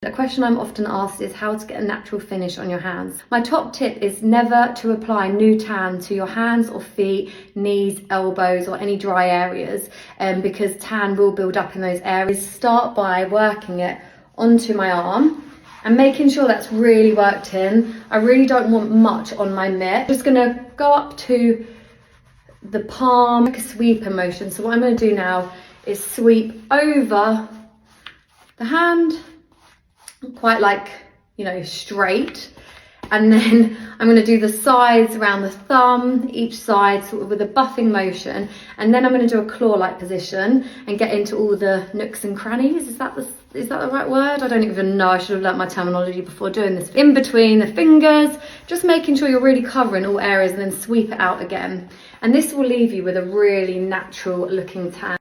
A question I'm often asked is how to get a natural finish on your hands. My top tip is never to apply new tan to your hands or feet, knees, elbows or any dry areas because tan will build up in those areas. Start by working it onto my arm and making sure that's really worked in. I really don't want much on my mitt. I'm just gonna go up to the palm, like a sweeper motion. So what I'm gonna do now is sweep over the hand, quite like, you know, straight. And then I'm going to do the sides around the thumb, each side sort of with a buffing motion. And then I'm going to do a claw-like position and get into all the nooks and crannies. Is that the right word? I don't even know. I should have learnt my terminology before doing this. In between the fingers, just making sure you're really covering all areas and then sweep it out again. And this will leave you with a really natural looking tan.